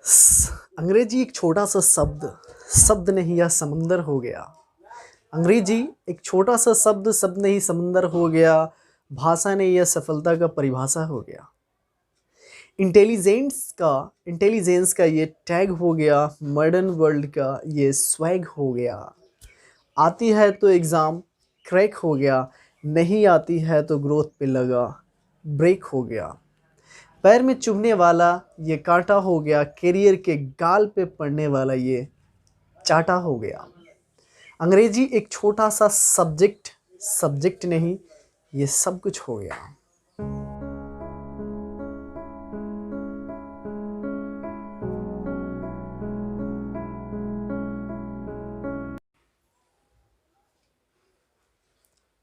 अंग्रेजी एक छोटा सा शब्द नहीं यह समंदर हो गया। अंग्रेजी एक छोटा सा शब्द नहीं समंदर हो गया। भाषा ने यह सफलता का परिभाषा हो गया। इंटेलिजेंस का ये टैग हो गया। मॉडर्न वर्ल्ड का ये स्वैग हो गया। आती है तो एग्ज़ाम क्रैक हो गया, नहीं आती है तो ग्रोथ पे लगा ब्रेक हो गया। पैर में चुभने वाला ये कांटा हो गया, करियर के गाल पे पड़ने वाला ये चाटा हो गया। अंग्रेजी एक छोटा सा सब्जेक्ट नहीं, ये सब कुछ हो गया।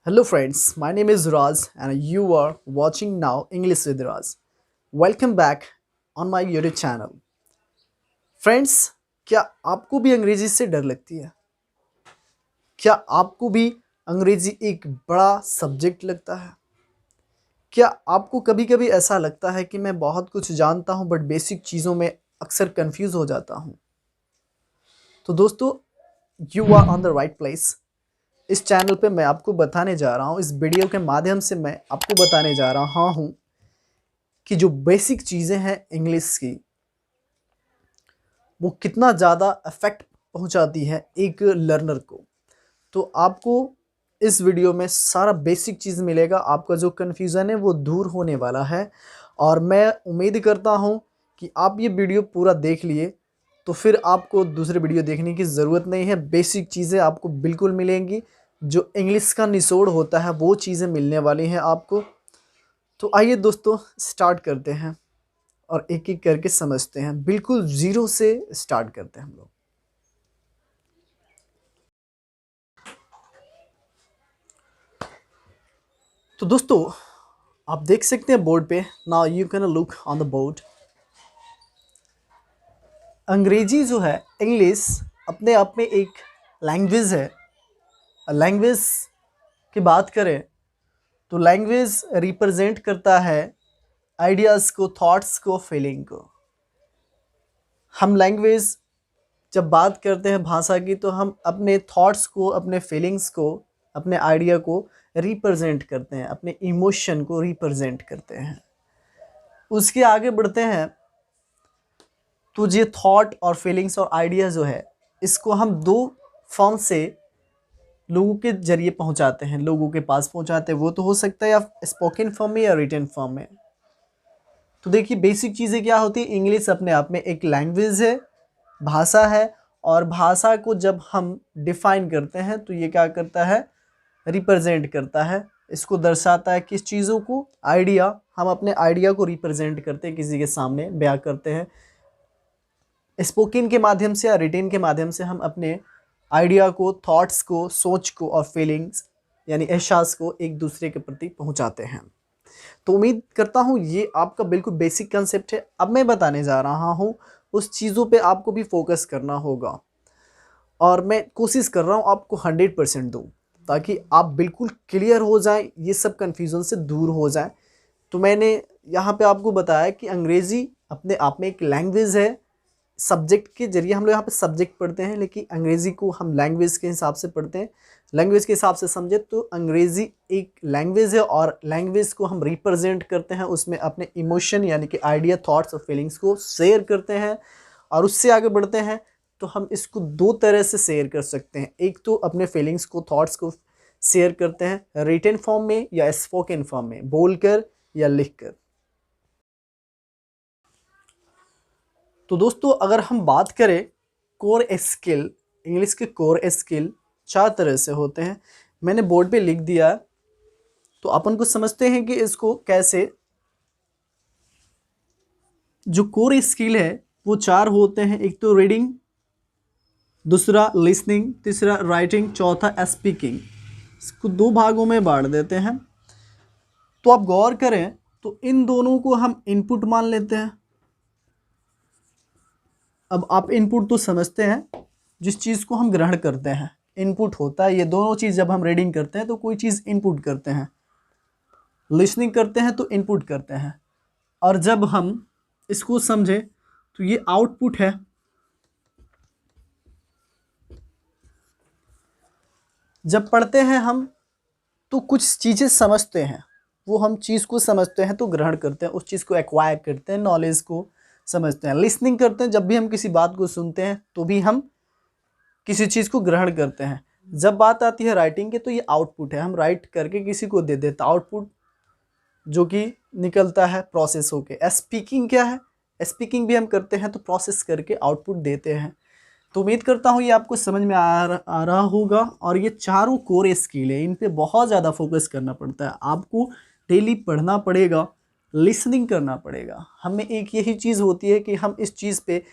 Hello friends, my name is Raz and you are watching now English with Raz. Welcome back on my YouTube channel. Friends, क्या आपको भी अंग्रेजी से डर लगती है? क्या आपको भी अंग्रेजी एक बड़ा सब्जेक्ट लगता है? क्या आपको कभी कभी ऐसा लगता है कि मैं बहुत कुछ जानता हूं बट बेसिक चीज़ों में अक्सर कंफ्यूज हो जाता हूं? तो दोस्तों, you are on the right place. इस चैनल पे मैं आपको बताने जा रहा हूं, इस वीडियो के माध्यम से मैं आपको बताने जा रहा हूं कि जो बेसिक चीज़ें हैं इंग्लिश की, वो कितना ज़्यादा इफेक्ट पहुंचाती है एक लर्नर को। तो आपको इस वीडियो में सारा बेसिक चीज़ मिलेगा। आपका जो कन्फ्यूज़न है वो दूर होने वाला है और मैं उम्मीद करता हूं कि आप ये वीडियो पूरा देख लिए तो फिर आपको दूसरे वीडियो देखने की ज़रूरत नहीं है। बेसिक चीज़ें आपको बिल्कुल मिलेंगी। जो इंग्लिश का निचोड़ होता है वो चीज़ें मिलने वाली हैं आपको। तो आइए दोस्तों, स्टार्ट करते हैं और एक एक करके समझते हैं। बिल्कुल ज़ीरो से स्टार्ट करते हैं हम लोग। तो दोस्तों, आप देख सकते हैं बोर्ड पे। Now you can look on the board. अंग्रेजी जो है, इंग्लिश अपने आप में एक लैंग्वेज है। लैंग्वेज की बात करें तो लैंग्वेज रिप्रेजेंट करता है आइडियाज़ को, थॉट्स को, फीलिंग को। हम लैंग्वेज जब बात करते हैं भाषा की तो हम अपने थॉट्स को, अपने फीलिंग्स को, अपने आइडिया को रिप्रेजेंट करते हैं, अपने इमोशन को रिप्रेजेंट करते हैं। उसके आगे बढ़ते हैं तो ये थॉट और फीलिंग्स और आइडिया जो है, इसको हम दो फॉर्म से लोगों के जरिए पहुंचाते हैं, लोगों के पास पहुंचाते हैं। वो तो हो सकता है या स्पोकन फॉर्म में या रिटन फॉर्म में। तो देखिए, बेसिक चीज़ें क्या होती है। इंग्लिश अपने आप में एक लैंग्वेज है, भाषा है। और भाषा को जब हम डिफाइन करते हैं तो ये क्या करता है, रिप्रेजेंट करता है। इसको दर्शाता है किस चीज़ों को, आइडिया। हम अपने आइडिया को रिप्रेजेंट करते हैं, किसी के सामने बयां करते हैं। स्पोकन के माध्यम से या रिटन के माध्यम से हम अपने आइडिया को, थॉट्स को, सोच को और फीलिंग्स यानी एहसास को एक दूसरे के प्रति पहुंचाते हैं। तो उम्मीद करता हूं ये आपका बिल्कुल बेसिक कंसेप्ट है। अब मैं बताने जा रहा हूं उस चीज़ों पे आपको भी फोकस करना होगा और मैं कोशिश कर रहा हूं आपको 100% दूं ताकि आप बिल्कुल क्लियर हो जाएं, ये सब कन्फ्यूज़न से दूर हो जाएं। तो मैंने यहाँ पे आपको बताया कि अंग्रेज़ी अपने आप में एक लैंग्वेज है। सब्जेक्ट के जरिए हम लोग यहाँ पे सब्जेक्ट पढ़ते हैं, लेकिन अंग्रेज़ी को हम लैंग्वेज के हिसाब से पढ़ते हैं। लैंग्वेज के हिसाब से समझे तो अंग्रेज़ी एक लैंग्वेज है और लैंग्वेज को हम रिप्रेजेंट करते हैं। उसमें अपने इमोशन यानी कि आइडिया, थॉट्स और फीलिंग्स को शेयर करते हैं। और उससे आगे बढ़ते हैं तो हम इसको दो तरह से शेयर कर सकते हैं। एक तो अपने फीलिंग्स को, थॉट्स को शेयर करते हैं रिटन फॉर्म में या स्पोकन फॉर्म में, बोलकर या लिखकर। तो दोस्तों, अगर हम बात करें कोर स्किल, इंग्लिश के कोर स्किल 4 तरह से होते हैं। मैंने बोर्ड पे लिख दिया है तो अपन को समझते हैं कि इसको कैसे। जो कोर स्किल है वो 4 होते हैं। एक तो रीडिंग, दूसरा लिसनिंग, तीसरा राइटिंग, चौथा स्पीकिंग। इसको 2 भागों में बांट देते हैं। तो आप गौर करें तो इन दोनों को हम इनपुट मान लेते हैं। अब आप इनपुट तो समझते हैं, जिस चीज़ को हम ग्रहण करते हैं इनपुट होता है। ये दोनों चीज़ जब हम रीडिंग करते हैं तो कोई चीज़ इनपुट करते हैं, लिसनिंग करते हैं तो इनपुट करते हैं। और जब हम इसको समझें तो ये आउटपुट है। जब पढ़ते हैं हम तो कुछ चीज़ें समझते हैं, वो हम चीज़ को समझते हैं तो ग्रहण करते हैं, उस चीज़ को एक्वायर करते हैं, नॉलेज को समझते हैं। लिसनिंग करते हैं, जब भी हम किसी बात को सुनते हैं तो भी हम किसी चीज़ को ग्रहण करते हैं। जब बात आती है राइटिंग के तो ये आउटपुट है, हम राइट करके किसी को दे देते, आउटपुट जो कि निकलता है प्रोसेस होके। स्पीकिंग क्या है, स्पीकिंग भी हम करते हैं तो प्रोसेस करके आउटपुट देते हैं। तो उम्मीद करता हूँ ये आपको समझ में आ रहा होगा। और ये चारों कोर स्किल है, इन पे बहुत ज़्यादा फोकस करना पड़ता है। आपको डेली पढ़ना पड़ेगा, लिसनिंग करना पड़ेगा। हमें एक यही चीज़ होती है कि हम इस चीज़ पे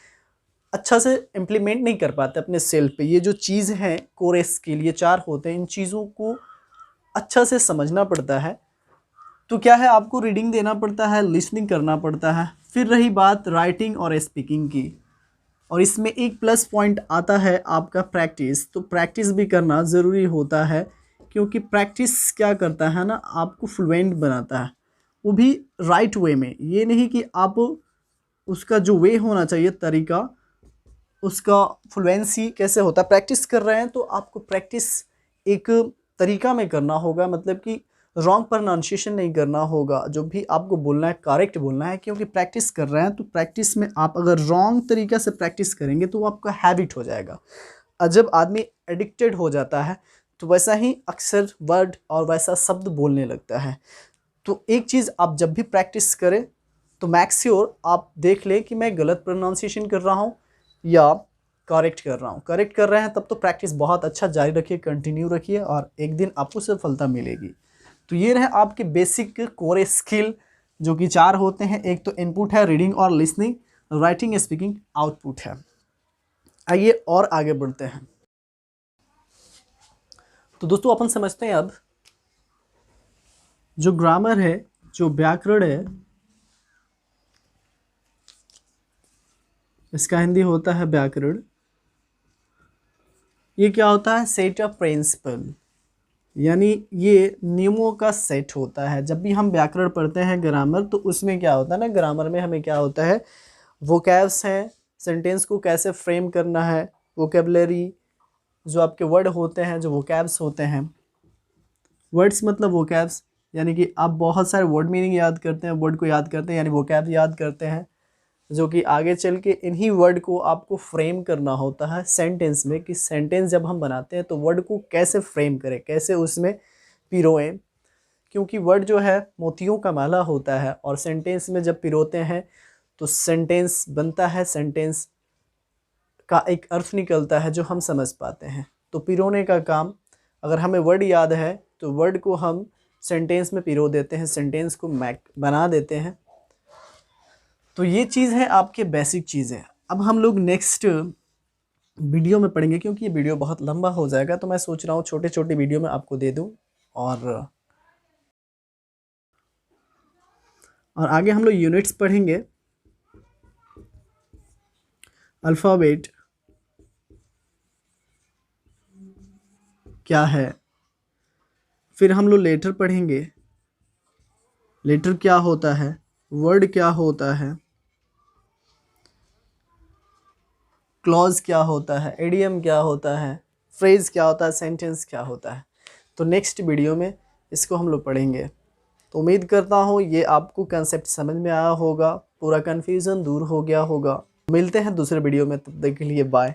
अच्छा से इम्प्लीमेंट नहीं कर पाते अपने सेल्फ पे। ये जो चीज़ है कोर स्किल, ये चार होते हैं, इन चीज़ों को अच्छा से समझना पड़ता है। तो क्या है, आपको रीडिंग देना पड़ता है, लिसनिंग करना पड़ता है। फिर रही बात राइटिंग और स्पीकिंग की, और इसमें एक प्लस पॉइंट आता है आपका प्रैक्टिस। तो प्रैक्टिस भी करना ज़रूरी होता है, क्योंकि प्रैक्टिस क्या करता है ना, आपको फ्लुएंट बनाता है, वो भी राइट वे में। ये नहीं कि आप उसका जो वे होना चाहिए, तरीका, उसका फ्लुएंसी कैसे होता है। प्रैक्टिस कर रहे हैं तो आपको प्रैक्टिस एक तरीका में करना होगा, मतलब कि रॉन्ग प्रोनाउंसिएशन नहीं करना होगा। जो भी आपको बोलना है करेक्ट बोलना है, क्योंकि प्रैक्टिस कर रहे हैं। तो प्रैक्टिस में आप अगर रॉन्ग तरीक़ा से प्रैक्टिस करेंगे तो वो आपका हैबिट हो जाएगा। और जब आदमी एडिक्टेड हो जाता है तो वैसा ही अक्सर वर्ड और वैसा शब्द बोलने लगता है। तो एक चीज़, आप जब भी प्रैक्टिस करें तो मेक श्योर आप देख लें कि मैं गलत प्रोनाउंसिएशन कर रहा हूँ या करेक्ट कर रहा हूँ। करेक्ट कर रहे हैं तब तो प्रैक्टिस बहुत अच्छा जारी रखिए, कंटिन्यू रखिए, और एक दिन आपको सफलता मिलेगी। तो ये रहे आपके बेसिक कोर स्किल, जो कि चार होते हैं। एक तो इनपुट है रीडिंग और लिसनिंग, राइटिंग, स्पीकिंग, आउटपुट है। आइए और आगे बढ़ते हैं। तो दोस्तों अपन समझते हैं अब जो ग्रामर है, जो व्याकरण है, इसका हिंदी होता है व्याकरण। ये क्या होता है, सेट ऑफ प्रिंसिपल, यानी ये नियमों का सेट होता है। जब भी हम व्याकरण पढ़ते हैं ग्रामर, तो उसमें क्या होता है ना, ग्रामर में हमें क्या होता है, वोकैब्स हैं, सेंटेंस को कैसे फ्रेम करना है, वोकेबलरी, जो आपके वर्ड होते हैं, जो वोकैब्स होते हैं। वर्ड्स मतलब वोकैब्स, यानी कि आप बहुत सारे वर्ड मीनिंग याद करते हैं, वर्ड को याद करते हैं, यानी वोकैब याद करते हैं, जो कि आगे चल के इन्हीं वर्ड को आपको फ्रेम करना होता है सेंटेंस में। कि सेंटेंस जब हम बनाते हैं तो वर्ड को कैसे फ्रेम करें, कैसे उसमें पिरोएं, क्योंकि वर्ड जो है मोतियों का माला होता है, और सेंटेंस में जब पिरोते हैं तो सेंटेंस बनता है, सेंटेंस का एक अर्थ निकलता है जो हम समझ पाते हैं। तो पिरोने का काम, अगर हमें वर्ड याद है तो वर्ड को हम सेंटेंस में पिरो देते हैं, सेंटेंस को बना देते हैं। तो ये चीज़ है आपके बेसिक चीज़ें। अब हम लोग नेक्स्ट वीडियो में पढ़ेंगे, क्योंकि ये वीडियो बहुत लंबा हो जाएगा, तो मैं सोच रहा हूँ छोटे छोटे वीडियो में आपको दे दूँ। और आगे हम लोग यूनिट्स पढ़ेंगे, अल्फ़ाबेट क्या है, फिर हम लोग लेटर पढ़ेंगे, लेटर क्या होता है, वर्ड क्या होता है, क्लॉज क्या होता है, एडियम क्या होता है, फ्रेज क्या होता है, सेंटेंस क्या होता है। तो नेक्स्ट वीडियो में इसको हम लोग पढ़ेंगे। तो उम्मीद करता हूँ ये आपको कंसेप्ट समझ में आया होगा, पूरा कन्फ्यूज़न दूर हो गया होगा। मिलते हैं दूसरे वीडियो में, तब तक के लिए बाय।